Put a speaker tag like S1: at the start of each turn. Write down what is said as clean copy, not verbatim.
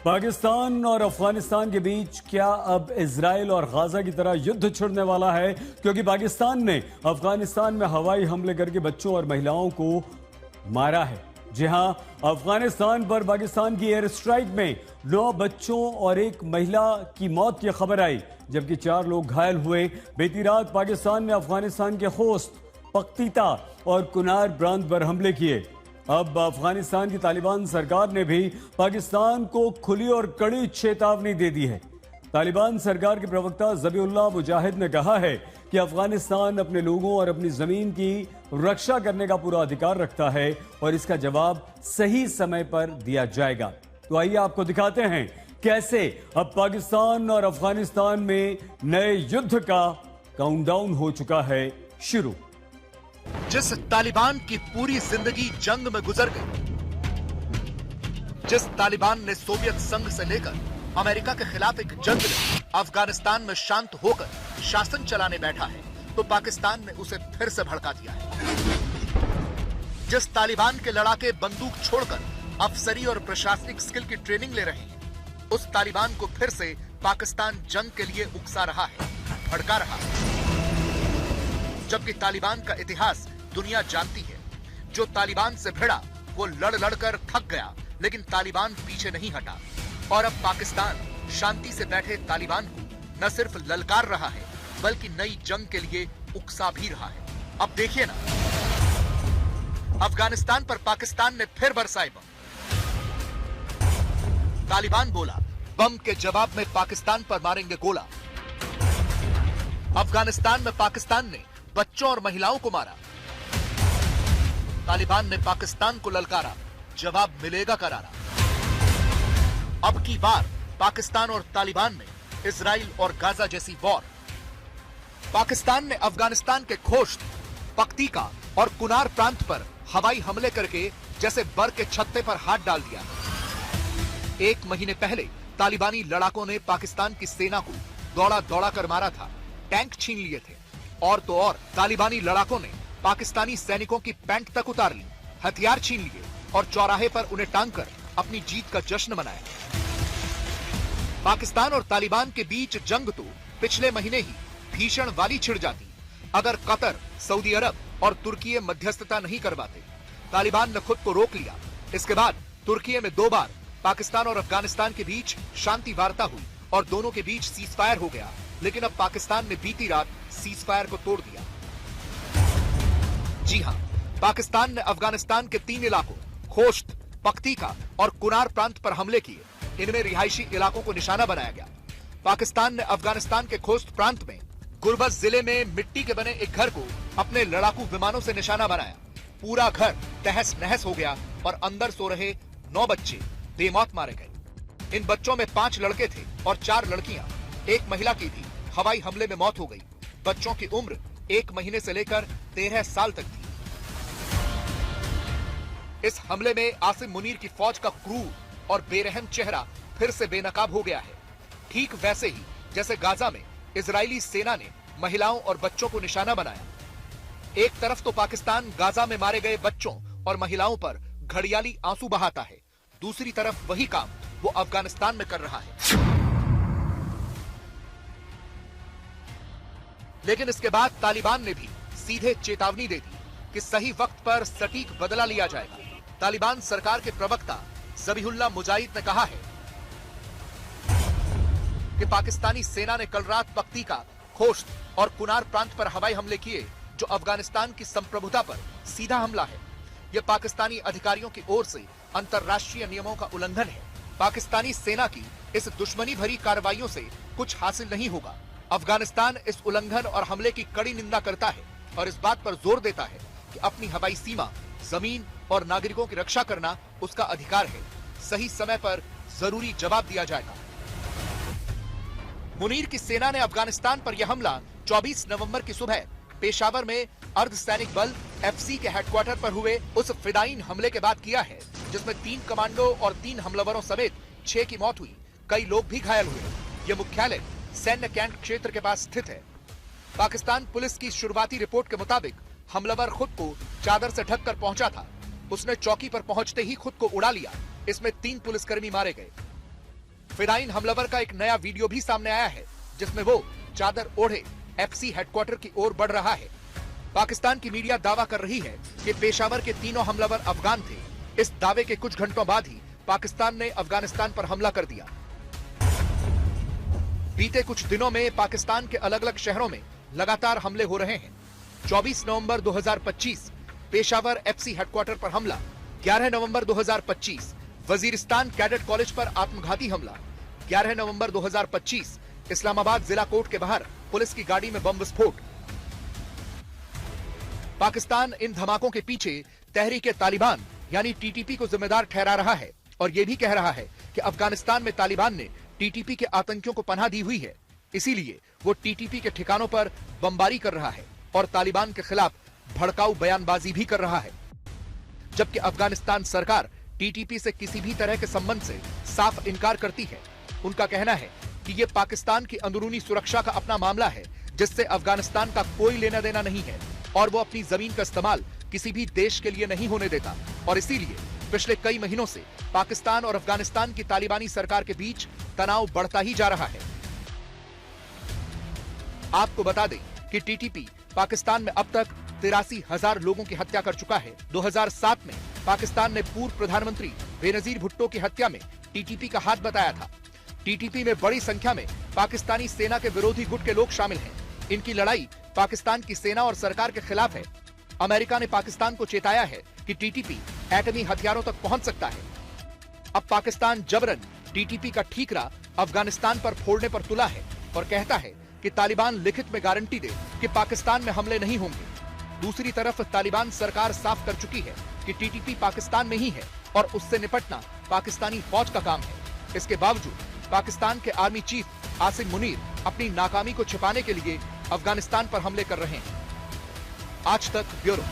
S1: पाकिस्तान और अफगानिस्तान के बीच क्या अब इजराइल और गाजा की तरह युद्ध छिड़ने वाला है? क्योंकि पाकिस्तान ने अफगानिस्तान में हवाई हमले करके बच्चों और महिलाओं को मारा है। जी हां, अफगानिस्तान पर पाकिस्तान की एयर स्ट्राइक में 9 बच्चों और एक महिला की मौत की खबर आई, जबकि 4 लोग घायल हुए। बीती रात पाकिस्तान ने अफगानिस्तान के खोस्त, पख्तीता और कुनार प्रांत पर हमले किए। अब अफगानिस्तान की तालिबान सरकार ने भी पाकिस्तान को खुली और कड़ी चेतावनी दे दी है। तालिबान सरकार के प्रवक्ता ज़बीहुल्लाह मुजाहिद ने कहा है कि अफगानिस्तान अपने लोगों और अपनी जमीन की रक्षा करने का पूरा अधिकार रखता है और इसका जवाब सही समय पर दिया जाएगा। तो आइए आपको दिखाते हैं कैसे अब पाकिस्तान और अफगानिस्तान में नए युद्ध का काउंटडाउन हो चुका है शुरू।
S2: जिस तालिबान की पूरी जिंदगी जंग में गुजर गई, जिस तालिबान ने सोवियत संघ से लेकर अमेरिका के खिलाफ एक जंग में अफगानिस्तान में शांत होकर शासन चलाने बैठा है, तो पाकिस्तान ने उसे फिर से भड़का दिया है। जिस तालिबान के लड़ाके बंदूक छोड़कर अफसरी और प्रशासनिक स्किल की ट्रेनिंग ले रहे हैं, उस तालिबान को फिर से पाकिस्तान जंग के लिए उकसा रहा है, भड़का रहा है। जबकि तालिबान का इतिहास दुनिया जानती है। जो तालिबान से भिड़ा वो लड़ लड़कर थक गया, लेकिन तालिबान पीछे नहीं हटा। और अब पाकिस्तान शांति से बैठे तालिबान को न सिर्फ ललकार रहा है, बल्कि नई जंग के लिए उकसा भी रहा है। अब देखिए ना, अफगानिस्तान पर पाकिस्तान ने फिर बरसाए बम। तालिबान बोला, बम के जवाब में पाकिस्तान पर मारेंगे गोला। अफगानिस्तान में पाकिस्तान ने बच्चों और महिलाओं को मारा। तालिबान ने पाकिस्तान को ललकारा, जवाब मिलेगा करारा। अब की बार पाकिस्तान और तालिबान में इजराइल और गाजा जैसी वॉर। पाकिस्तान ने अफगानिस्तान के खोस्त, पख्तीका और कुनार प्रांत पर हवाई हमले करके जैसे बर के छत्ते पर हाथ डाल दिया। 1 महीने पहले तालिबानी लड़ाकों ने पाकिस्तान की सेना को दौड़ा दौड़ा कर मारा था, टैंक छीन लिए थे। और तो और तालिबानी लड़ाकों ने पाकिस्तानी सैनिकों की पैंट तक उतार ली, हथियार छीन लिए और चौराहे पर उन्हें टांग कर अपनी जीत का जश्न मनाया। पाकिस्तान और तालिबान के बीच जंग तो पिछले महीने ही भीषण वाली छिड़ जाती अगर कतर, सऊदी अरब और तुर्की मध्यस्थता नहीं करवाते। तालिबान ने खुद को रोक लिया। इसके बाद तुर्की में 2 बार पाकिस्तान और अफगानिस्तान के बीच शांति वार्ता हुई और दोनों के बीच सीज फायर हो गया। लेकिन अब पाकिस्तान ने बीती रात सीज फायर को तोड़ दिया। जी हां, पाकिस्तान ने अफगानिस्तान के 3 इलाकों खोस्त, पख्तीका और कुनार प्रांत पर हमले किए। इनमें रिहायशी इलाकों को निशाना बनाया गया। पाकिस्तान ने अफगानिस्तान के खोस्त प्रांत में गुरबत जिले में मिट्टी के बने एक घर को अपने लड़ाकू विमानों से निशाना बनाया। पूरा घर तहस नहस हो गया और अंदर सो रहे 9 बच्चे बेमौत मारे गए। इन बच्चों में 5 लड़के थे और 4 लड़कियां। एक महिला की भी हवाई हमले में मौत हो गई। बच्चों की उम्र 1 महीने से लेकर 13 साल तक थी। इस हमले में आसिम मुनीर की फौज का क्रूर और बेरहम चेहरा फिर से बेनकाब हो गया है। ठीक वैसे ही जैसे गाजा में इजरायली सेना ने महिलाओं और बच्चों को निशाना बनाया। एक तरफ तो पाकिस्तान गाजा में मारे गए बच्चों और महिलाओं पर घड़ियाली आंसू बहाता है, दूसरी तरफ वही काम वो अफगानिस्तान में कर रहा है। लेकिन इसके बाद तालिबान ने भी सीधे चेतावनी दे दी कि सही वक्त पर सटीक बदला लिया जाएगा। तालिबान सरकार के प्रवक्ता ज़बीहुल्लाह मुजाहिद ने कहा है कि पाकिस्तानी सेना ने कल रात पख्तीका, खोस्त और कुनार प्रांत पर हवाई हमले किए, जो अफगानिस्तान की संप्रभुता पर सीधा हमला है। यह पाकिस्तानी अधिकारियों की ओर से अंतर्राष्ट्रीय नियमों का उल्लंघन है। पाकिस्तानी सेना की इस दुश्मनी भरी कार्रवाइयों से कुछ हासिल नहीं होगा। अफगानिस्तान इस उल्लंघन और हमले की कड़ी निंदा करता है और इस बात पर जोर देता है कि अपनी हवाई सीमा, जमीन और नागरिकों की रक्षा करना उसका अधिकार है। सही समय पर जरूरी जवाब दिया जाएगा। मुनीर की सेना ने अफगानिस्तान पर यह हमला 24 नवंबर की सुबह पेशावर में अर्धसैनिक बल FC के हेडक्वार्टर पर हुए उस फिदायीन हमले के बाद किया है, जिसमें 3 कमांडो और 3 हमलावरों समेत 6 की मौत हुई। कई लोग भी घायल हुए। यह मुख्यालय सैन्य कैंट क्षेत्र के पास स्थित है। पाकिस्तान पुलिस की शुरुआती रिपोर्ट के मुताबिक हमलावर खुद को चादर से ढककर पहुंचा था। उसने चौकी पर पहुंचते ही खुद को उड़ा लिया। इसमें 3 पुलिसकर्मी मारे गए। फिदायीन हमलावर का एक नया वीडियो भी सामने आया है, जिसमें वो चादर ओढ़े एफसी हेडक्वार्टर की ओर बढ़ रहा है। पाकिस्तान की मीडिया दावा कर रही है कि पेशावर के तीनों हमलावर अफगान थे। इस दावे के कुछ घंटों बाद ही पाकिस्तान ने अफगानिस्तान पर हमला कर दिया। बीते कुछ दिनों में पाकिस्तान के अलग अलग शहरों में लगातार हमले हो रहे हैं। 24 नवंबर 2025 पेशावर एफसी हेडक्वार्टर पर हमला, 11 नवंबर 2025 वजीरिस्तान कैडेट कॉलेज पर आत्मघाती हमला, 11 नवंबर 2025 इस्लामाबाद जिला कोर्ट के बाहर पुलिस की गाड़ी में बम विस्फोट। पाकिस्तान इन धमाकों के पीछे तहरीक-ए-तालिबान यानी टीटीपी को जिम्मेदार ठहरा रहा है और यह भी कह रहा है कि अफगानिस्तान में तालिबान ने टीटीपी के आतंकियों को पनाह दी हुई है, इसीलिए वो टीटीपी के ठिकानों पर बमबारी कर रहा है और तालिबान के खिलाफ भड़काऊ बयानबाजी भी कर रहा है। जबकि अफगानिस्तान सरकार टीटीपी से किसी भी तरह के संबंध से साफ इनकार करती है। उनका कहना है कि ये पाकिस्तान की अंदरूनी सुरक्षा का अपना मामला है, जिससे अफगानिस्तान का कोई लेना देना नहीं है और वो अपनी जमीन का इस्तेमाल किसी भी देश के लिए नहीं होने देता और इसीलिए पिछले कई महीनों से पाकिस्तान और अफगानिस्तान की तालिबानी सरकार के बीच तनाव बढ़ता ही जा रहा है। आपको बता दें कि टीटीपी पाकिस्तान में अब तक 83,000 लोगों की हत्या कर चुका है। 2007 में पाकिस्तान ने पूर्व प्रधानमंत्री बेनजीर भुट्टो की हत्या में टीटीपी का हाथ बताया था। टीटीपी में बड़ी संख्या में पाकिस्तानी सेना के विरोधी गुट के लोग शामिल हैं। इनकी लड़ाई पाकिस्तान की सेना और सरकार के खिलाफ है। अमेरिका ने पाकिस्तान को चेताया है कि टीटीपी एटमी हथियारों तक पहुंच सकता है। अब पाकिस्तान जबरन टीटीपी का ठीकरा अफगानिस्तान पर फोड़ने पर तुला है और कहता है कि तालिबान लिखित में गारंटी दे कि पाकिस्तान में हमले नहीं होंगे। दूसरी तरफ तालिबान सरकार साफ कर चुकी है कि टीटीपी पाकिस्तान में ही है और उससे निपटना पाकिस्तानी फौज का काम है। इसके बावजूद पाकिस्तान के आर्मी चीफ आसिम मुनीर अपनी नाकामी को छिपाने के लिए अफगानिस्तान पर हमले कर रहे हैं। आज तक ब्यूरो।